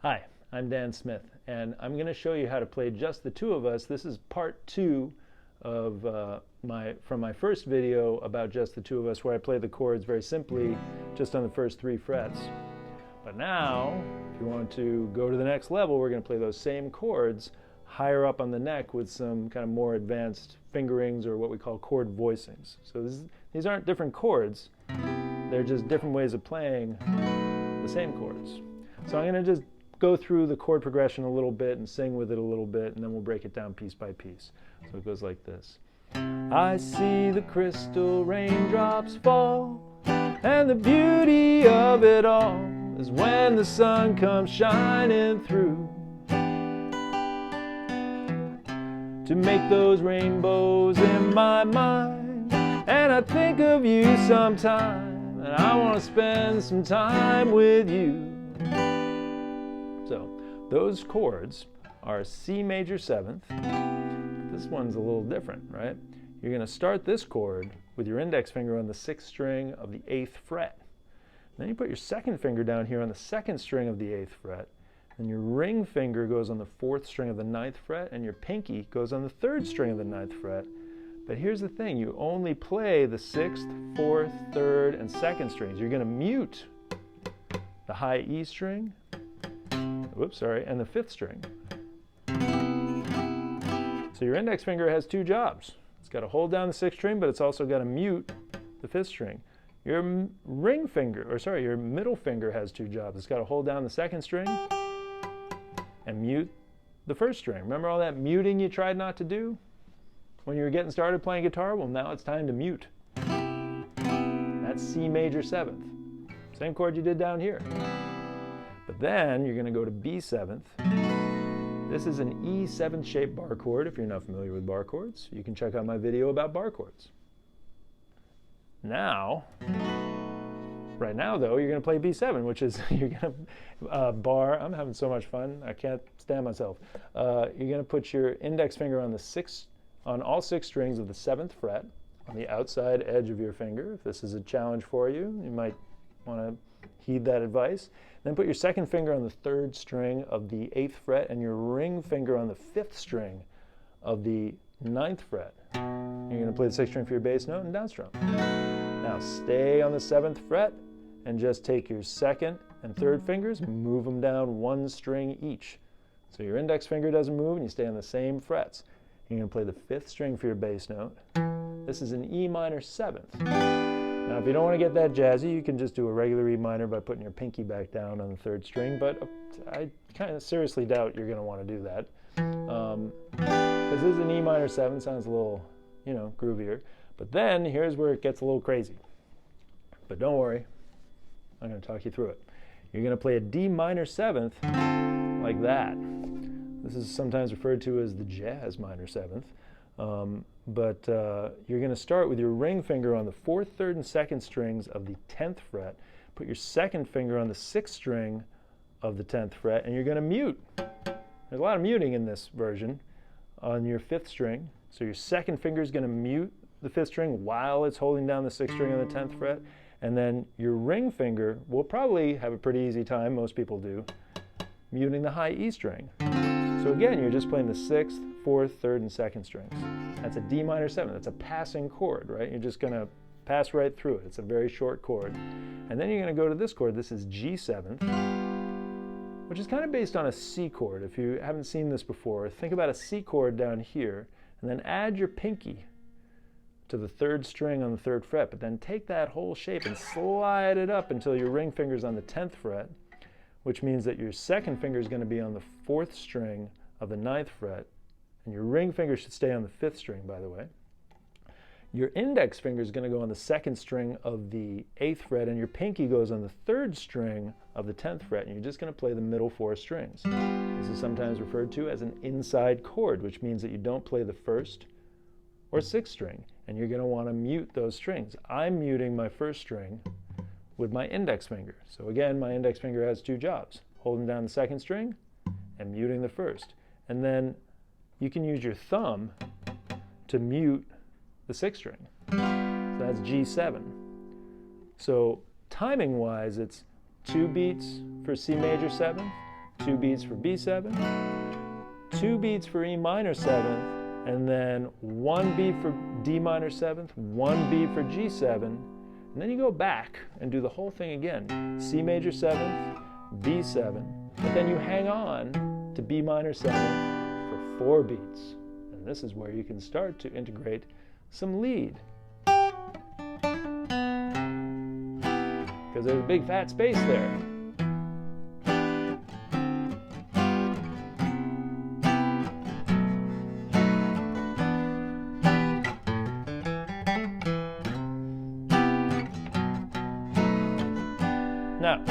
Hi, I'm Dan Smith, and I'm going to show you how to play Just the Two of Us. This is part 2 of from my first video about Just the Two of Us, where I play the chords very simply, just on the first 3 frets. But now, if you want to go to the next level, we're going to play those same chords higher up on the neck with some kind of more advanced fingerings, or what we call chord voicings. So these aren't different chords, they're just different ways of playing the same chords. So I'm going to just go through the chord progression a little bit and sing with it a little bit, and then we'll break it down piece by piece. So it goes like this. I see the crystal raindrops fall, and the beauty of it all is when the sun comes shining through to make those rainbows in my mind. And I think of you sometime, and I want to spend some time with you. So those chords are C major 7th. This one's a little different, right? You're going to start this chord with your index finger on the 6th string of the 8th fret. Then you put your second finger down here on the 2nd string of the 8th fret, and your ring finger goes on the 4th string of the 9th fret, and your pinky goes on the 3rd string of the 9th fret. But here's the thing, you only play the 6th, 4th, 3rd, and 2nd strings. You're going to mute the high E string, and the 5th string. So your index finger has 2 jobs. It's got to hold down the 6th string, but it's also got to mute the 5th string. Your your middle finger has 2 jobs. It's got to hold down the 2nd string and mute the 1st string. Remember all that muting you tried not to do when you were getting started playing guitar? Well, now it's time to mute. That's C major 7th. Same chord you did down here. But then you're going to go to B 7th. This is an E 7th shaped bar chord. If you're not familiar with bar chords, you can check out my video about bar chords. Now, right now though, you're going to play B7, which is, you're going to bar, I'm having so much fun, I can't stand myself. You're going to put your index finger on all 6 strings of the 7th fret, on the outside edge of your finger. If this is a challenge for you, you might want to heed that advice. Then put your second finger on the 3rd string of the 8th fret, and your ring finger on the 5th string of the 9th fret. You're going to play the 6th string for your bass note and down strum. Now stay on the 7th fret and just take your 2nd and 3rd fingers, move them down 1 string each. So your index finger doesn't move and you stay on the same frets. You're going to play the 5th string for your bass note. This is an E minor 7th. Now if you don't want to get that jazzy, you can just do a regular E minor by putting your pinky back down on the 3rd string, but I kind of seriously doubt you're going to want to do that. Because this is an E minor 7th, sounds a little, groovier. But then here's where it gets a little crazy. But don't worry, I'm going to talk you through it. You're going to play a D minor 7th like that. This is sometimes referred to as the jazz minor 7th. You're going to start with your ring finger on the 4th, 3rd, and 2nd strings of the 10th fret. Put your second finger on the 6th string of the 10th fret, and you're going to mute. There's a lot of muting in this version on your 5th string. So your second finger is going to mute the 5th string while it's holding down the 6th string on the 10th fret. And then your ring finger will probably have a pretty easy time, most people do, muting the high E string. So again, you're just playing the 6th, 4th, 3rd, and 2nd strings. That's a D minor 7th. That's a passing chord, right? You're just going to pass right through it. It's a very short chord. And then you're going to go to this chord. This is G 7th, which is kind of based on a C chord. If you haven't seen this before, think about a C chord down here, and then add your pinky to the 3rd string on the 3rd fret, but then take that whole shape and slide it up until your ring finger's on the 10th fret, which means that your second finger is going to be on the 4th string of the 9th fret, and your ring finger should stay on the 5th string, by the way. Your index finger is going to go on the 2nd string of the 8th fret, and your pinky goes on the 3rd string of the 10th fret, and you're just going to play the middle 4 strings. This is sometimes referred to as an inside chord, which means that you don't play the 1st or 6th string, and you're going to want to mute those strings. I'm muting my 1st string with my index finger. So again, my index finger has 2 jobs, holding down the 2nd string and muting the 1st. And then you can use your thumb to mute the 6th string. So that's G7. So timing-wise, it's 2 beats for C major 7th, 2 beats for B7, 2 beats for E minor 7th, and then 1 beat for D minor 7th, 1 beat for G7, and then you go back and do the whole thing again. C major 7th, B7, but then you hang on to B minor 7th for 4 beats. And this is where you can start to integrate some lead. Because there's a big fat space there. Now,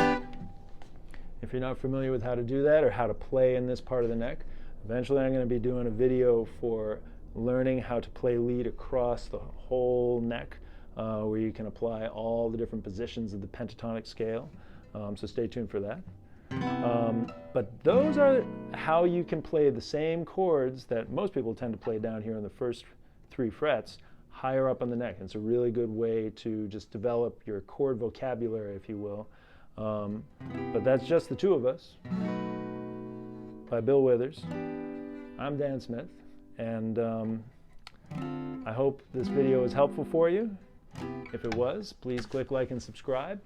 if you're not familiar with how to do that or how to play in this part of the neck, eventually I'm going to be doing a video for learning how to play lead across the whole neck, where you can apply all the different positions of the pentatonic scale. So stay tuned for that. But those are how you can play the same chords that most people tend to play down here on the first 3 frets higher up on the neck. It's a really good way to just develop your chord vocabulary, if you will. But that's just the 2 of us. By Bill Withers. I'm Dan Smith, and I hope this video was helpful for you. If it was, please click like and subscribe,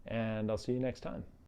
and I'll see you next time.